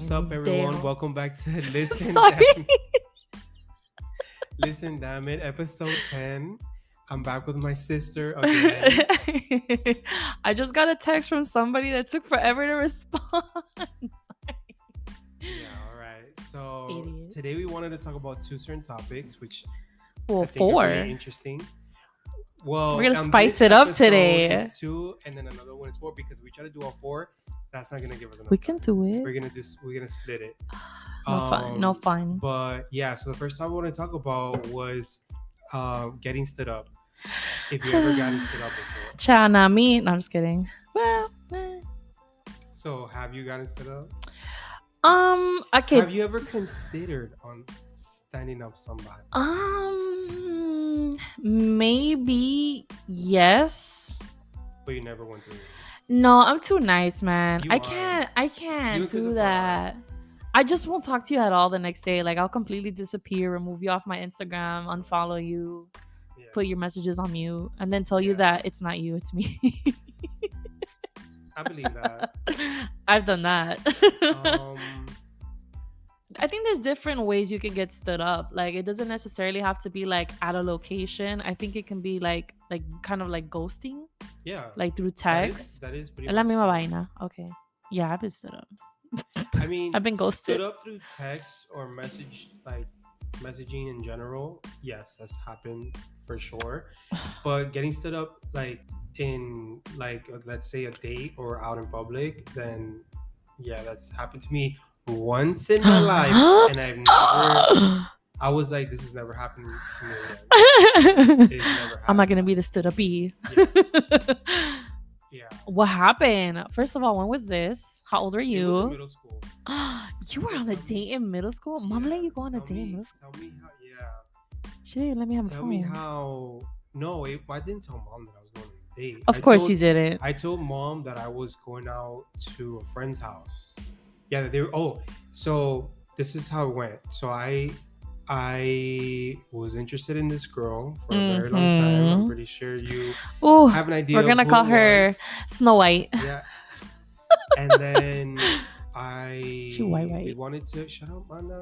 What's up, everyone? Damn. Welcome back to Listen Sorry. Damn It. Listen Damn It, episode 10. I'm back with my sister again. I just got a text from somebody that took forever to respond. Yeah, all right. So Idiot. today we wanted to talk about two certain topics, which Well, I think are four. pretty interesting. Well, We're gonna on spice this it up episode today. is 2, and then another one is 4 because we try to do all 4. That's not gonna give us enough. We can do it. We're gonna split it. No fun. But yeah, so the first topic I want to talk about was getting stood up. If you ever gotten stood up before. Cha, not me. No, I'm just kidding. Well, So have you gotten stood up? okay. Have you ever considered on standing up somebody? Maybe yes. But you never went through it. No, I'm too nice, man. You I are. can't You do that. I just won't talk to you at all the next day. Like, I'll completely disappear, remove you off my Instagram, unfollow you, Yeah. put your messages on mute, and then tell you Yeah. that it's not you, it's me. I believe that. I've done that. Um, I think there's different ways you can get stood up. Like, it doesn't necessarily have to be like at a location. I think it can be like kind of like ghosting, yeah. like through That text. is pretty Es la much misma it. vaina. Okay. Yeah, I've been stood up. I mean, I've been ghosted. Stood up through text or messaging in general. Yes, that's happened for sure. But getting stood up like in let's say a date or out in public, then yeah, that's happened to me once in my life, and I've never. I was like, this has never happened to me again. It never I'm not has. gonna be the stood up E. Yeah. What happened? First of all, when was this? How old were It was in you? middle school. You were So on a tell me- date in middle school? Mom Yeah, let you go on a tell date in me- middle school? Tell me how. Yeah. She didn't let me have a Tell phone. me how. No, I didn't tell mom that I was going on a date. Of course you didn't. I told mom that I was going out to a friend's house. Yeah, they were. Oh, so this is how it went. So I was interested in this girl for a very long time. I'm pretty sure you Ooh, have an idea. we're gonna of who call it her was. Snow White. Yeah. And then She white, we right? wanted to shut up, Mana.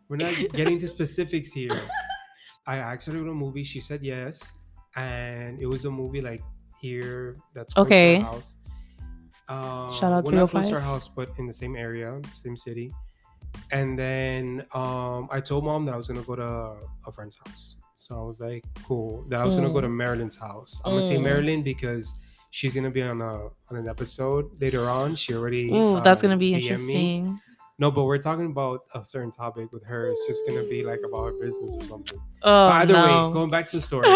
We're not getting to specifics here. I asked her to go to a movie. She said yes, and it was a movie like here that's close Okay. to our house. Shout out well, not close to 305. our house, but in the same area, same city. And then I told mom that I was gonna go to a friend's house. So I was like, cool. That I was gonna go to Marilyn's house. I'm gonna say Marilyn because she's gonna be on an episode later on. She already Ooh, that's gonna be DM'd me. interesting. No, but we're talking about a certain topic with her. It's just gonna be like about her business or something. Oh, But either no. way, going back to the story.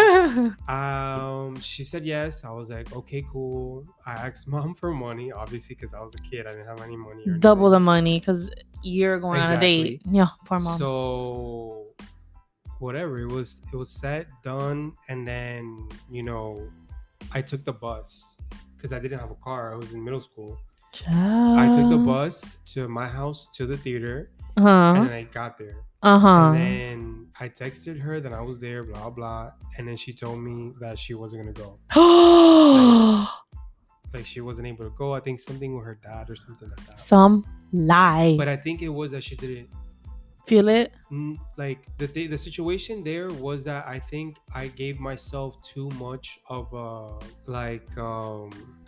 She said yes. I was like, okay, cool. I asked mom for money, obviously, because I was a kid. I didn't have any money. Or Double the anything. money because you're going on a date. Yeah, poor mom. So whatever, it was set, done, and then I took the bus because I didn't have a car. I was in middle school. I took the bus to my house to the theater, and then I got there. And then I texted her that I was there, blah blah, and then she told me that she wasn't gonna go. Like she wasn't able to go. I think something with her dad or something like that. Some lie. But I think it was that she didn't Feel it? like the situation there was that I think I gave myself too much of I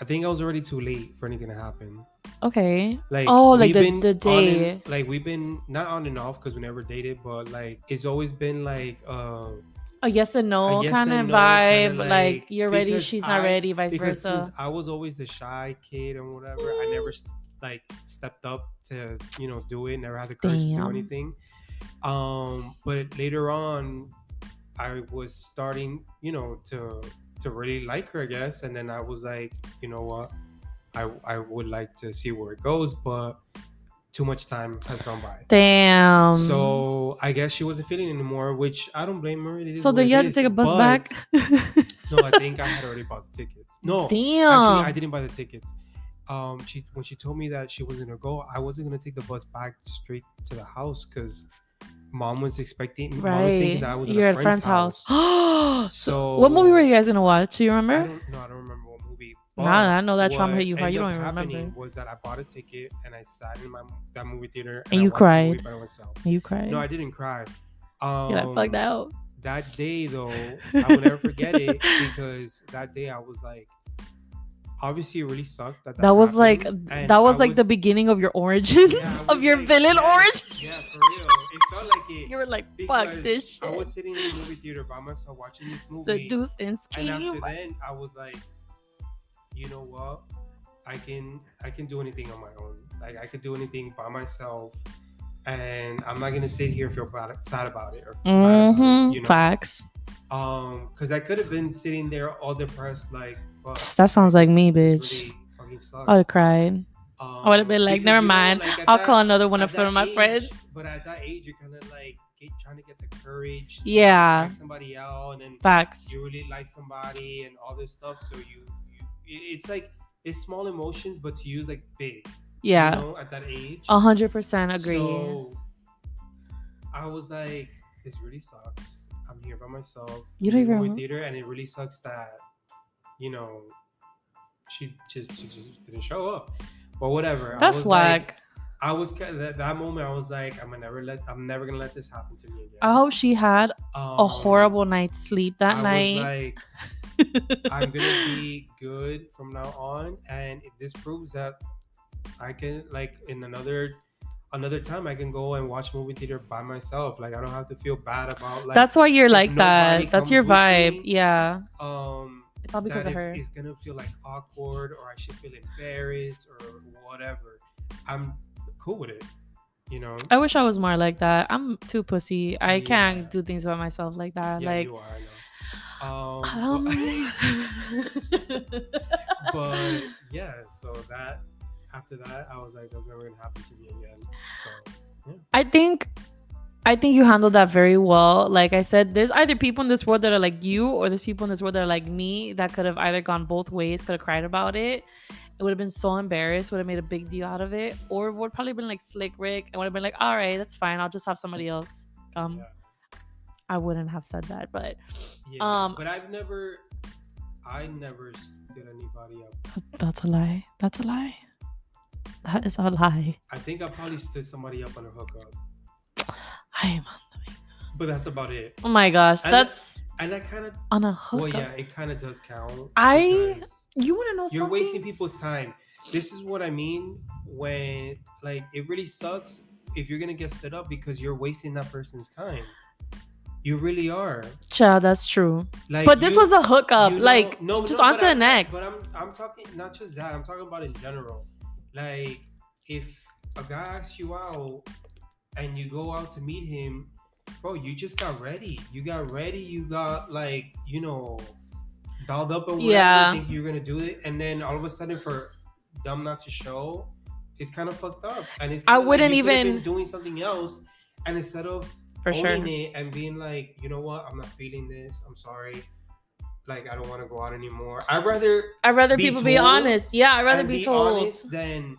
think I was already too late for anything to happen. Okay. Like like we've the been day. we've been not on and off because we never dated, but like it's always been like A yes and no a yes kind of and no vibe. kinda Like you're ready, because she's not ready, vice because versa. since I was always the shy kid and whatever, I never stepped up to do it. Never had the courage to do Damn. anything. But later on, I was starting to really like her, I guess. And then I was like, you know what, I would like to see where it goes, but too much time has gone by. Damn. So I guess she wasn't feeling anymore, which I don't blame her. It is So what then it you had to is, take a bus but- back? No, I think I had already bought the tickets. No, Damn. actually, I didn't buy the tickets. When she told me that she wasn't gonna go, I wasn't gonna take the bus back straight to the house because mom was expecting. Mom was thinking Right. that I was You're at at a friend's house. So What movie were you guys gonna watch? Do you remember? I don't remember what movie, Nah, But I know that trauma what hit you hard. You ended up don't even remember. happening was that I bought a ticket and I sat in that movie theater and And I you watched the movie cried. by myself. And you cried. No, I didn't cry. You're like, fuck that. That day though, I will never forget it because that day I was like, obviously it really sucked that was like happened, and that was I like the beginning of your origins of your like, villain origin. Yeah, for real. It felt like it. You were like, fuck because this shit. I was sitting in the movie theater by myself watching this movie. Seduce and scheme. And after then, I was like, you know what? I can do anything on my own. Like I could do anything by myself, and I'm not gonna sit here and feel sad about it. Or about it, you know? Facts. Because I could have been sitting there all depressed, like, fuck, that sounds like me, bitch. Really fucking sucks. I would have cried. I would have been like, never mind. Like I'll call another one of my friends. But at that age, you're kind of like trying to get the courage to like somebody out, and then facts. You really like somebody and all this stuff. So it's like it's small emotions, but to use like big. Yeah. You know, at that age. 100% agree. So I was like, this really sucks. I'm here by myself. You don't even movie theater, and it really sucks that, you know, she just didn't show up. But whatever. That's whack. Like, I was that moment. I was like, I'm never gonna let this happen to me again. I hope she had a horrible night's sleep that night. I was like, I'm gonna be good from now on, and this proves that I can, like, in another time I can go and watch movie theater by myself. Like I don't have to feel bad about like. That's why you're like that. That's your vibe. Yeah. It's all because of her. It's gonna feel like awkward, or I should feel embarrassed, or whatever. I'm cool with it, you know. I wish I was more like that. I'm too pussy. I can't do things by myself like that. Yeah, like you are. I know. But yeah, so that after that, I was like, that's never gonna happen to me again. So yeah. I think you handled that very well. Like I said, there's either people in this world that are like you, or there's people in this world that are like me that could have either gone both ways, could have cried about it. It would have been so embarrassed, would have made a big deal out of it, or would probably been like Slick Rick and would have been like, all right, that's fine. I'll just have somebody else come. Yeah. I wouldn't have said that, but but I never stood anybody up. That's a lie. That is a lie. I think I probably stood somebody up on a hookup. I am on the but that's about it. Oh my gosh, and that kind of on a hookup. Well, yeah, it kind of does count. You want to know something? You're wasting people's time. This is what I mean when, like, it really sucks if you're gonna get stood up because you're wasting that person's time. You really are. Child, that's true. Like, but this was a hookup. Like, just on to the next. But I'm talking not just that. I'm talking about in general. Like, if a guy asks you out and you go out to meet him, bro, you just got ready. You got, like, you know, dialed up or whatever. Yeah. Think you're gonna do it, and then all of a sudden, for them not to show, it's kind of fucked up. And it's I wouldn't like even been doing something else, and instead of owning it and being like, you know what, I'm not feeling this. I'm sorry. Like, I don't want to go out anymore. I'd rather people be honest. Yeah, I'd rather be told honest than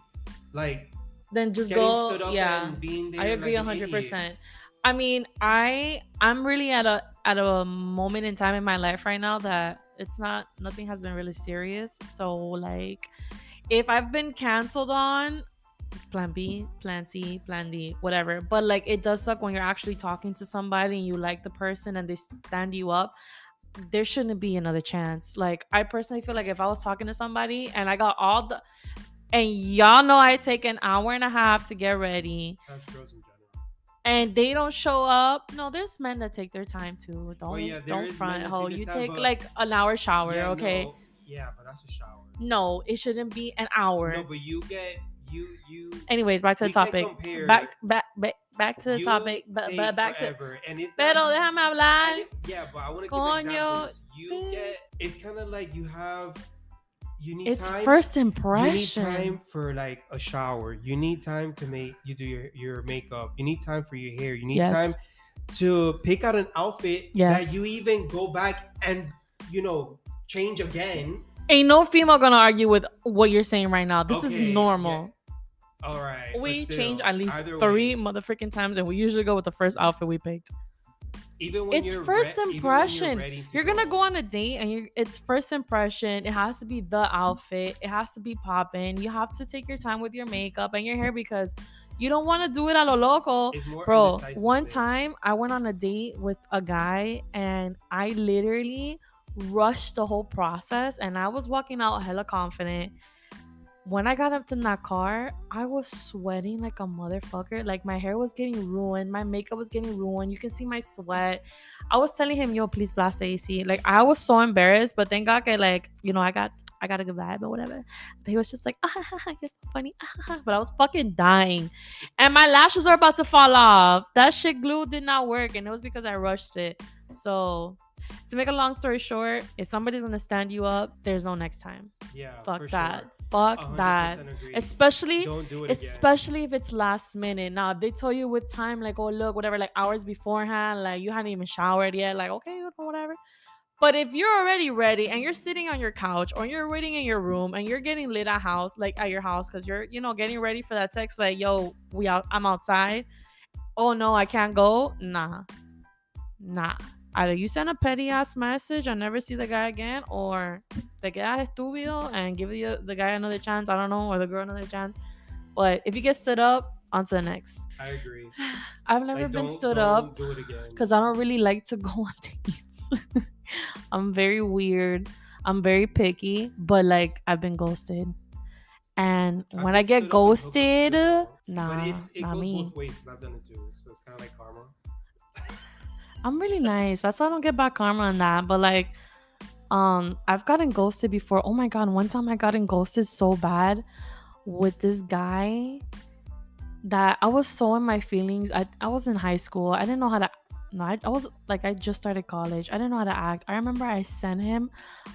just go. Yeah, and being there. I agree 100%. I mean, I'm really at a moment in time in my life right now that nothing has been really serious. So, like, if I've been canceled on, plan B, plan C, plan D, whatever. But, like, it does suck when you're actually talking to somebody and you like the person and they stand you up. There shouldn't be another chance. Like, I personally feel like if I was talking to somebody and I got and y'all know I take an hour and a half to get ready. That's girls in general. And they don't show up. No, there's men that take their time too. Don't front ho. You take like an hour shower, okay? No, yeah, but that's a shower. No, it shouldn't be an hour. No, but you get you. Anyways, back to the topic. Back to the topic. Back forever. to. And it's Pero déjame hablar. Yeah, but I want to give examples. It's kind of like you need it's time. First impression. You need time for like a shower. You need time to you do your makeup. You need time for your hair. You need time to pick out an outfit that you even go back and, you know, change again. Ain't no female gonna argue with what you're saying right now. This is normal. Yeah. All right. We change at least 3 motherfucking times, and we usually go with the first outfit we picked. Even when it's you're first impression. ready to You're gonna go on a date and it's first impression. It has to be the outfit. It has to be popping. You have to take your time with your makeup and your hair because you don't want to do it a lo loco. Bro, one time I went on a date with a guy and I literally rushed the whole process and I was walking out hella confident. When I got up in that car, I was sweating like a motherfucker. Like my hair was getting ruined, my makeup was getting ruined. You can see my sweat. I was telling him, "Yo, please blast the AC." Like I was so embarrassed, but thank God, like I got a good vibe or whatever. But he was just like, "You're so funny," but I was fucking dying, and my lashes are about to fall off. That shit glue did not work, and it was because I rushed it. So to make a long story short, if somebody's gonna stand you up, there's no next time. Yeah, fuck that. Sure. Fuck that. Agree. Especially don't do it especially if it's last minute. Now if they tell you with time, like, oh look, whatever, like hours beforehand, like you hadn't even showered yet, like okay, whatever. But if you're already ready and you're sitting on your couch or you're waiting in your room and you're getting lit at house, like at your house, because you're, getting ready for that text, like, yo, I'm outside. Oh no, I can't go. Nah. Either you send a petty ass message and never see the guy again, or te quedas estúpido and give the guy another chance. I don't know, or the girl another chance. But if you get stood up, on to the next. I agree. I've never been stood up because I don't really like to go on dates. I'm very weird. I'm very picky, but like I've been ghosted. And when I get ghosted, nah, it not goes me. Both ways. I've done it too, so it's kind of like karma. I'm really nice. That's why I don't get back karma on that. But like, I've gotten ghosted before. Oh my god, one time I gotten ghosted so bad with this guy that I was so in my feelings. I was in high school. I didn't know how to. No, I was like, I just started college. I didn't know how to act. I remember I sent him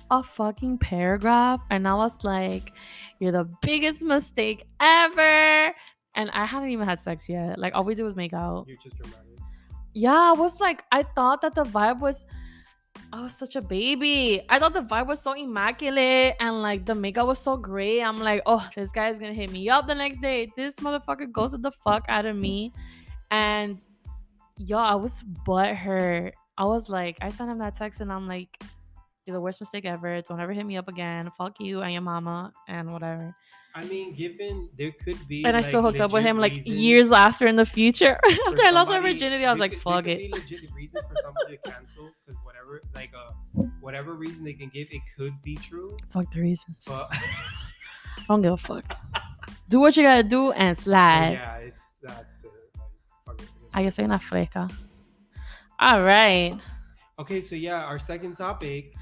a fucking paragraph and I was like, "You're the biggest mistake ever." And I hadn't even had sex yet. Like all we did was make out. You're just dramatic. Yeah, I was like, I thought that the vibe was, I was such a baby. I thought the vibe was so immaculate and like the makeup was so great. I'm like, oh, this guy is gonna hit me up the next day. This motherfucker ghosted the fuck out of me. And yo, I was butthurt. I was like, I sent him that text and I'm like, you're the worst mistake ever. Don't ever hit me up again. Fuck you and your mama and whatever. I mean, given there could be, and I still hooked up with him like years after in the future. After I lost my virginity, I was like, "Fuck it." There could be legit reason for somebody to cancel because whatever, like whatever reason they can give, it could be true. Fuck the reasons. But I don't give a fuck. Do what you gotta do and slide. Yeah, that's it. Like, I guess I'm not fresca. All right. Okay, so yeah, our second topic.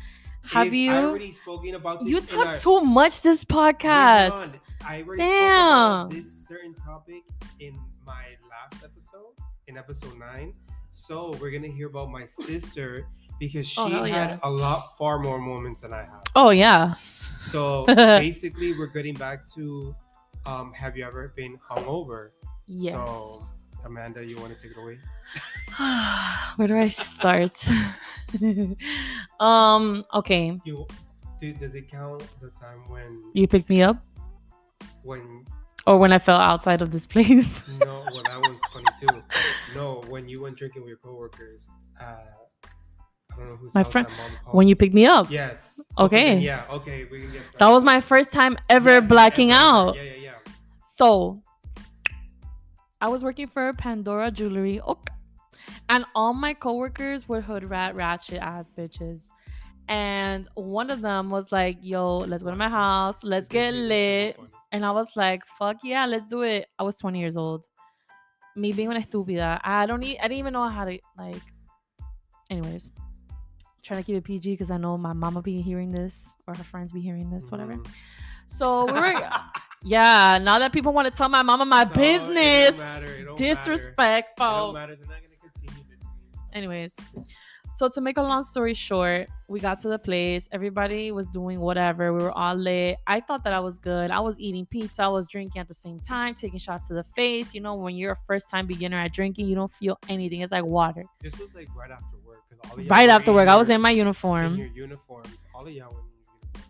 Have you already spoken about this? You talk too much this podcast. I already spoke about this certain topic in my last episode, in episode 9. So we're gonna hear about my sister because she had a lot far more moments than I have. Oh yeah. So basically, we're getting back to, have you ever been hungover? Yes. So Amanda, you want to take it away? Where do I start? Okay. Does it count the time when you picked me up? Or when I fell outside of this place? No, well that one's funny too. No, when you went drinking with your coworkers. I don't know who's my friend. When you picked me up? Yes. Okay. Yeah. Okay. We can get started. That was my first time ever blacking out. Yeah. So I was working for Pandora Jewelry. Okay. And all my coworkers were hood ratchet ass bitches. And one of them was like, yo, let's go to my house. Let's get lit. And I was like, fuck yeah, let's do it. I was 20 years old. Me being una estúpida. I didn't even know how to, like, anyways. Trying to keep it PG because I know my mama be hearing this or her friends be hearing this, whatever. So we were... Yeah, now that people want to tell my mama my business. It don't disrespectful. It don't matter. They're not going to continue this. Anyways, so to make a long story short, we got to the place. Everybody was doing whatever. We were all lit. I thought that I was good. I was eating pizza. I was drinking at the same time, taking shots to the face. You know, when you're a first-time beginner at drinking, you don't feel anything. It's like water. This was like right after work. Right after work. I was in my uniform. In your uniforms. All of y'all were.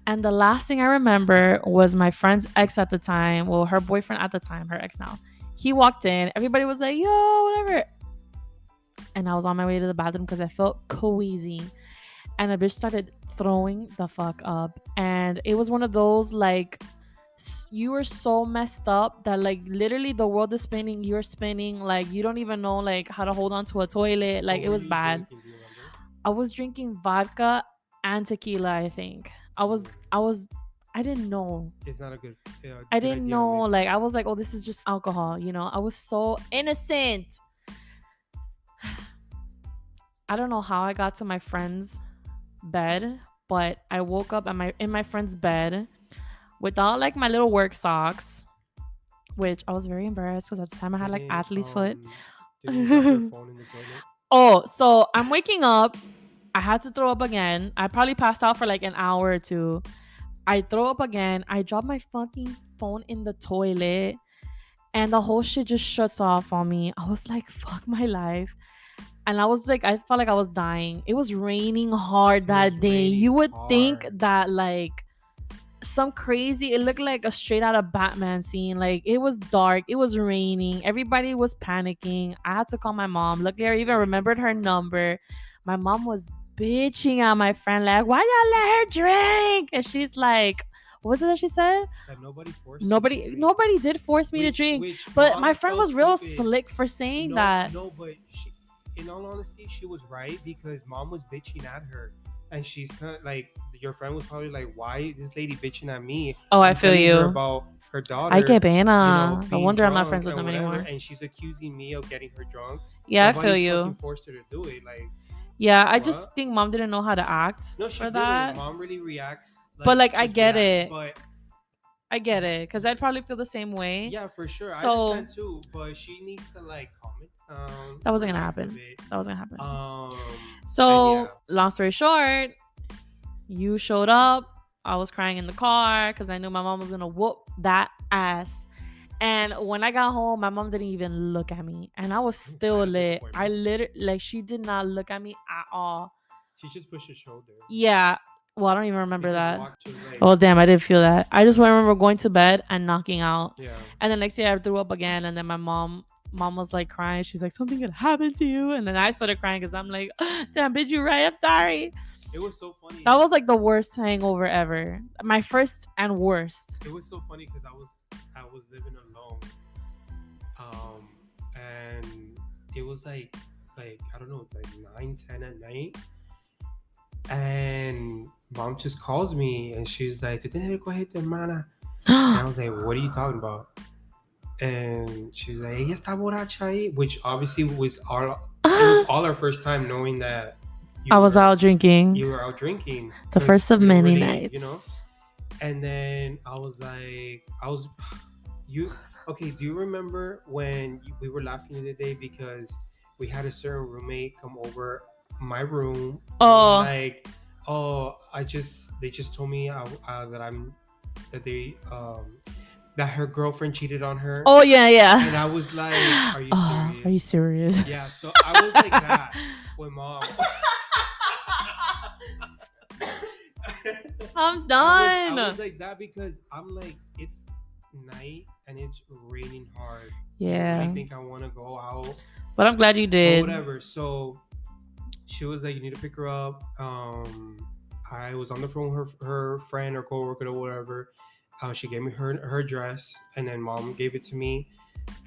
And the last thing I remember was my friend's ex at the time. Well, her boyfriend at the time, her ex now. He walked in. Everybody was like, yo, whatever. and I was on my way to the bathroom because I felt queasy, and a bitch started throwing the fuck up, and it was one of those like you were so messed up that like literally the world is spinning, you're spinning, like you don't even know like how to hold on to a toilet. Like it was bad. I was drinking vodka and tequila, I think. I didn't know. It's not a good. I didn't know. Like I was like, oh, this is just alcohol. You know, I was so innocent. I don't know how I got to my friend's bed, but I woke up in my friend's bed without like my little work socks, which I was very embarrassed because at the time I had like athlete's foot. Oh, so I'm waking up. I had to throw up again. I probably passed out for like an hour or two. I throw up again. I drop my fucking phone in the toilet, and the whole shit just shuts off on me. I was like, fuck my life. And I was like, I felt like I was dying. It was raining hard that day. You would think that like some crazy, it looked like a straight out of Batman scene. Like it was dark, it was raining, everybody was panicking. I had to call my mom. Luckily I even remembered her number. My mom was bitching at my friend like, why y'all let her drink? And she's like, what was it that she said? That nobody forced nobody did force me to drink, but my friend was real slick for saying that. No, but she, in all honesty, she was right, because mom was bitching at her, and she's kind of like, your friend was probably like, why is this lady bitching at me? I feel you. About her daughter. I get pena. No wonder I'm not friends with them anymore. And she's accusing me of getting her drunk. Yeah, I feel you. Forced her to do it. Like, yeah, I just think mom didn't know how to act. No, she didn't. Mom really reacts. Like, but like, I get it. But I get it, because I'd probably feel the same way. Yeah, for sure. So, I understand too, but she needs to like calm it down. That wasn't gonna happen. So, yeah. Long story short, you showed up. I was crying in the car because I knew my mom was gonna whoop that ass. And when I got home, my mom didn't even look at me, and I was still lit. I literally, like, she did not look at me at all. She just pushed her shoulder. Yeah. Well, I don't even remember that. Oh, damn, I didn't feel that. I just remember going to bed and knocking out. Yeah. And the next day I threw up again, and then my mom was like crying. She's like, something could happen to you. And then I started crying because I'm like, damn, bitch, you right. I'm sorry. It was so funny. That was like the worst hangover ever. My first and worst. It was so funny because I was living alone. And it was like I don't know, like 9-10 at night. And mom just calls me and she's like, ¿Tú tienes el coger tu hermana? And I was like, what are you talking about? And she's like, ella está borracha ahí, which obviously was all our first time knowing that I was out drinking. You were out drinking. The first of many nights. You know? And then I was like, okay, do you remember when we were laughing the other day because we had a certain roommate come over my room? Oh. Like, they just told me that her girlfriend cheated on her. Oh, yeah. And I was like, are you serious? Are you serious? Yeah, so I was like that with mom. I'm done. I was like that because I'm like, it's night and it's raining hard. Yeah. I think I want to go out. But I'm glad you did. Whatever. So she was like, you need to pick her up. I was on the phone with her friend or coworker or whatever. She gave me her address, and then mom gave it to me.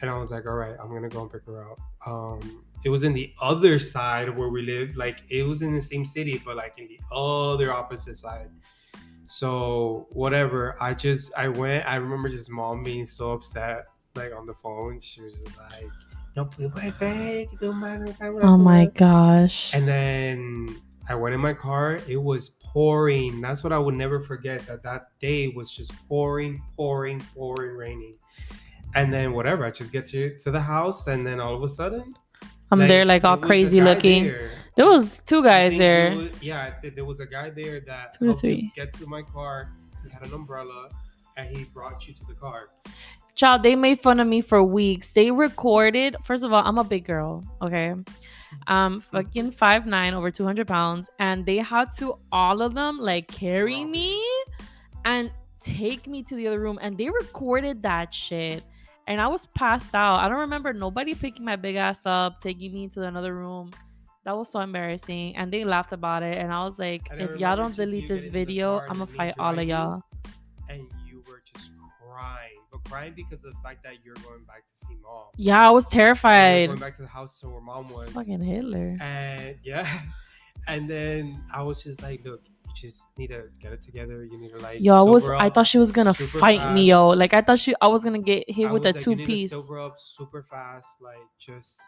And I was like, all right, I'm going to go and pick her up. It was in the other side of where we live. Like, it was in the same city, but like in the other opposite side. So whatever. I went. I remember just mom being so upset, like on the phone. She was just like, no, oh my gosh. And then I went in my car. It was pouring. That's what I would never forget. That day was just pouring, raining. And then whatever. I just get to the house, and then all of a sudden, I'm there like all crazy looking. There was two guys there. There was a guy there that 2 or 3 get to my car. He had an umbrella, and he brought you to the car. Child, they made fun of me for weeks. They recorded. First of all, I'm a big girl, okay? Fucking 5'9", over 200 pounds, and they had to, all of them, like carry me and take me to the other room, and they recorded that shit. and I was passed out. I don't remember nobody picking my big ass up, taking me to another room. That was so embarrassing, and they laughed about it. And I was like, if y'all don't delete this video, I'm gonna fight all of y'all. And you were just crying, but crying because of the fact that you're going back to see mom. Yeah, I was terrified. Going back to the house where mom was. Fucking Hitler. And yeah, and then I was just like, look, you just need to get it together. You need to like. Yo, I thought she was gonna fight fast. Me, yo. Like I thought I was gonna get hit with a like, 2-piece. Sober up super fast, like just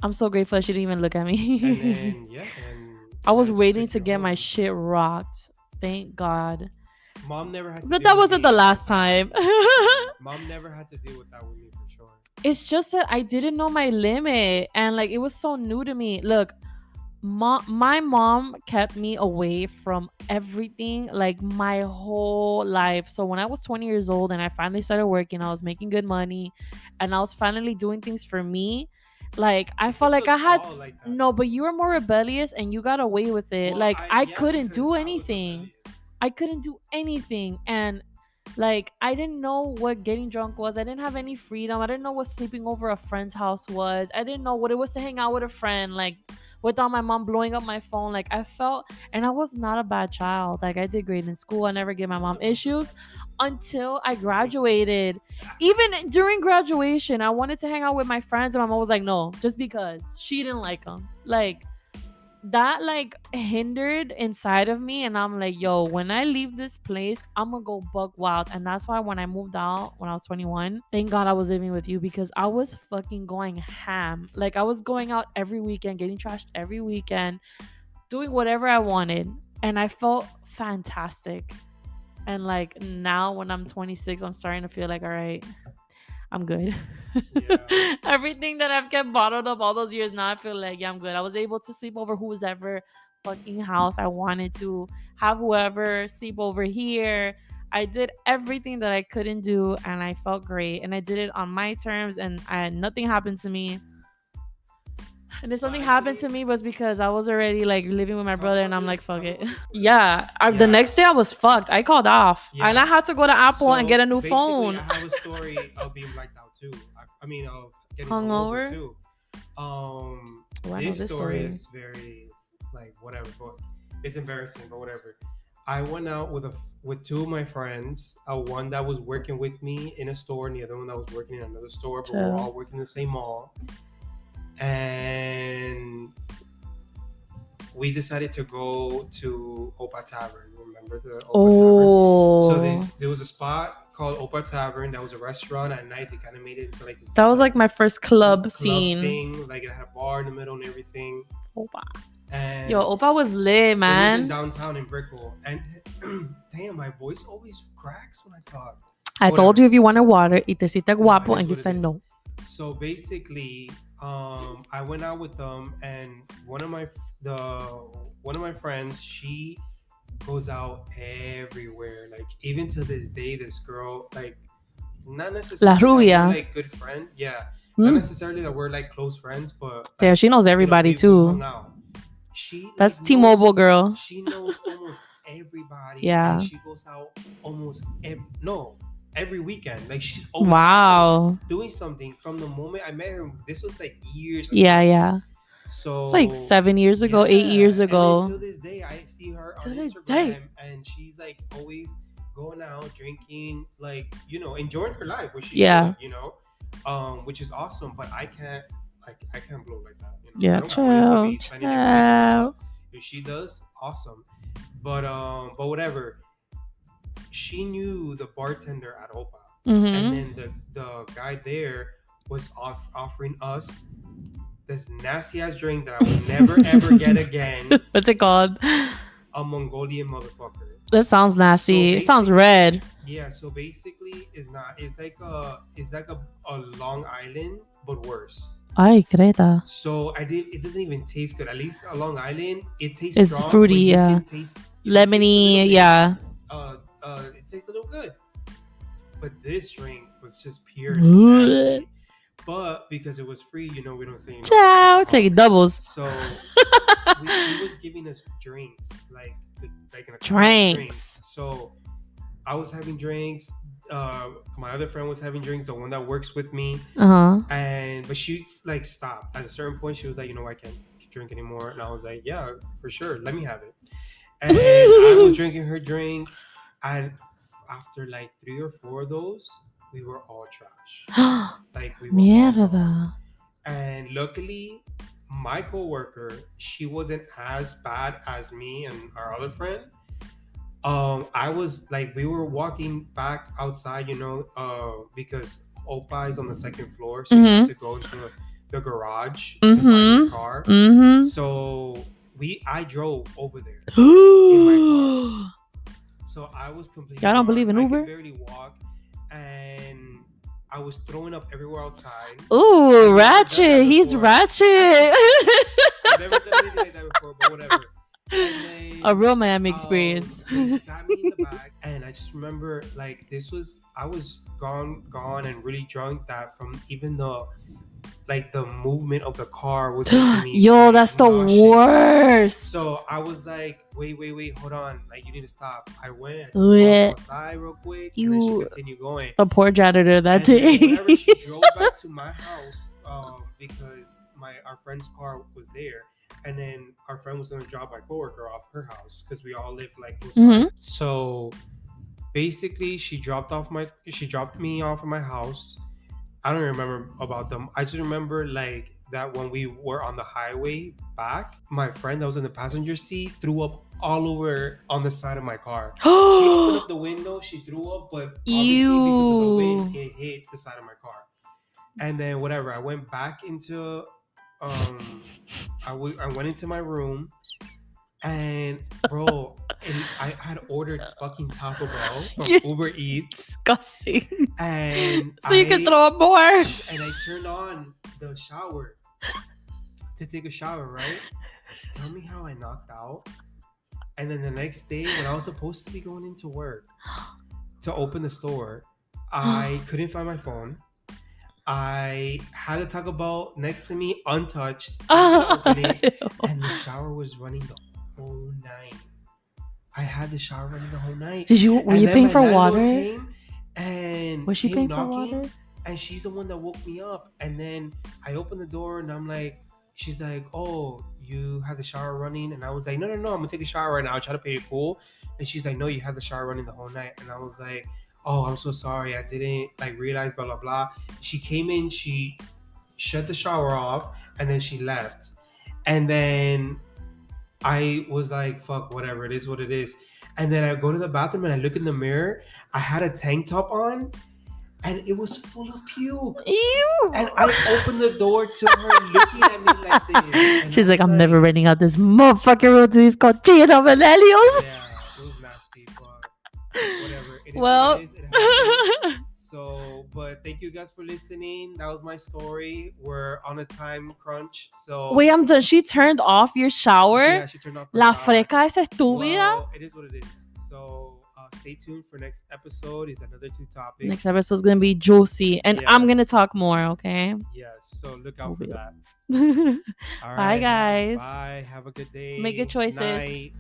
I'm so grateful she didn't even look at me. And then, yeah, and I was waiting to get my shit rocked. Thank God. Mom never had to but that wasn't the last time. Mom never had to deal with that with me for sure. It's just that I didn't know my limit, and like it was so new to me. Look, my mom kept me away from everything like my whole life. So when I was 20 years old and I finally started working, I was making good money and I was finally doing things for me. Like I felt like I had no, but you were more rebellious and you got away with it. Well, like I couldn't do anything. I couldn't do anything. And like I didn't know what getting drunk was. I didn't have any freedom. I didn't know what sleeping over a friend's house was. I didn't know what it was to hang out with a friend. Like without my mom blowing up my phone. Like I felt, and I was not a bad child. Like I did great in school. I never gave my mom issues until I graduated. Even during graduation, I wanted to hang out with my friends and my mom was like, no, just because she didn't like them. Like that like hindered inside of me, and I'm like, yo, when I leave this place, I'm gonna go buck wild. And that's why when I moved out when I was 21, thank God I was living with you, because I was fucking going ham. Like I was going out every weekend, getting trashed every weekend, doing whatever I wanted, and I felt fantastic. And like now when I'm 26, I'm starting to feel like, all right, I'm good. Yeah. Everything that I've kept bottled up all those years, now I feel like, yeah, I'm good. I was able to sleep over whoever fucking house I wanted to, have whoever sleep over here. I did everything that I couldn't do, and I felt great. And I did it on my terms, and nothing happened to me. And if something happened to me was because I was already like living with my brother, and I'm like, fuck it. Yeah. The next day I was fucked. I called off, and I had to go to Apple and get a new phone. I have a story of being blacked out too. I mean, of getting hungover too. This story is very like whatever, but it's embarrassing, but whatever. I went out with two of my friends. One that was working with me in a store, and the other one that was working in another store, but we were all working in the same mall. And we decided to go to Opa Tavern. Remember the Opa Tavern? So there was a spot called Opa Tavern that was a restaurant at night. They kind of made it into like this. That was like my first club scene thing. Like it had a bar in the middle and everything. Opa. And yo, Opa was lit, man. It was in downtown in Brickell. And damn, my voice always cracks when I talk. I told you if you wanted water, y te sientes guapo, and you said no. So basically, I went out with them, and one of my friends, she goes out everywhere. Like even to this day, this girl, like not necessarily La Rubia, like good friends, yeah, not necessarily that we're like close friends, but yeah, she knows everybody too. That's T-Mobile girl. She knows almost everybody. Yeah, and she goes out almost every weekend. Like she's always doing something. From the moment I met her, this was like years ago. Yeah. So it's like 7 years ago, 8 years ago. And to this day, I see her on Instagram, and she's like always going out, drinking, like, enjoying her life, which she should, which is awesome. But I can't blow like that. Yeah, chill. If she does, awesome. But whatever. She knew the bartender at Opa, and then the guy there was offering us this nasty ass drink that I will never ever get again. What's it called? A Mongolian motherfucker. That sounds nasty. So it sounds red. Yeah. So basically, it's not. It's like a Long Island, but worse. Ay, Creta. So it doesn't even taste good. At least a Long Island, it tastes. It's strong, fruity. Yeah. Lemony. Yeah. It tastes a little good, but this drink was just pure nasty. But because it was free, we don't say anything. Ciao, take doubles. So he was giving us drinks, like in a drinks. So I was having drinks. my other friend was having drinks, the one that works with me, but she like stopped at a certain point. She was like, I can't drink anymore, and I was like, yeah, for sure, let me have it. And I was drinking her drink, and after like 3 or 4 of those, we were all trash. Like we were all gone. And luckily, my coworker, she wasn't as bad as me and our other friend. I was like, we were walking back outside, because Opa is on the second floor, so you have to go into the garage to find your car. So I drove over there in my car. So I was completely. I don't believe in Uber. I could barely walk, and I was throwing up everywhere outside. Ooh, ratchet! He's ratchet. I've never done anything like that before, but whatever. Then, a real Miami experience. They sat me in the back, and I just remember like I was gone and really drunk, that from even the movement of the car was making me yo, that's the worst. So I was like, wait, hold on, like you need to stop. I went outside real quick, and then she continued going. The poor janitor that day. Whenever she drove back to my house, because our friend's car was there. And then our friend was going to drop my coworker off her house, because we all live like close by. So basically, she dropped me off at my house. I don't remember about them. I just remember like that when we were on the highway back, my friend that was in the passenger seat threw up all over on the side of my car. She opened up the window, she threw up, but obviously because of the wind, it hit the side of my car. And then whatever, I went back into I went into my room, and bro, I had ordered fucking Taco Bell from Uber Eats. Disgusting. And so you can throw up more. And I turned on the shower to take a shower, right? Tell me how I knocked out. And then the next day, when I was supposed to be going into work to open the store, I couldn't find my phone. I had the Taco Bell next to me, untouched. Open it, and the shower was running the whole night. I had the shower running the whole night. Were you paying for water? And was she paying for water? And she's the one that woke me up. And then I opened the door, and I'm like, she's like, oh, you had the shower running? And I was like, no, I'm gonna take a shower right now. I'll try to play it cool. And she's like, no, you had the shower running the whole night. And I was like, oh, I'm so sorry, I didn't realize, blah blah blah. She came in, she shut the shower off, and then she left. And then I was like, fuck, whatever, it is what it is. And then I go to the bathroom and I look in the mirror. I had a tank top on, and it was full of puke. Ew. And I opened the door to her looking at me like this. And she's like, I'm never renting out this motherfucking room to these cochinos Valerios. Yeah, it was nasty, but whatever. It is what it is. So, but thank you guys for listening. That was my story. We're on a time crunch, so wait, I'm done. She turned off your shower? Yeah, she turned off La freca esa estúpida. Well, it is what it is. So stay tuned for next episode. Is another 2 topics. Next episode is gonna be juicy, and yes. I'm gonna talk more. Okay. Yes. So look out for that. All right. Bye, guys. Bye. Have a good day. Make good choices. Night.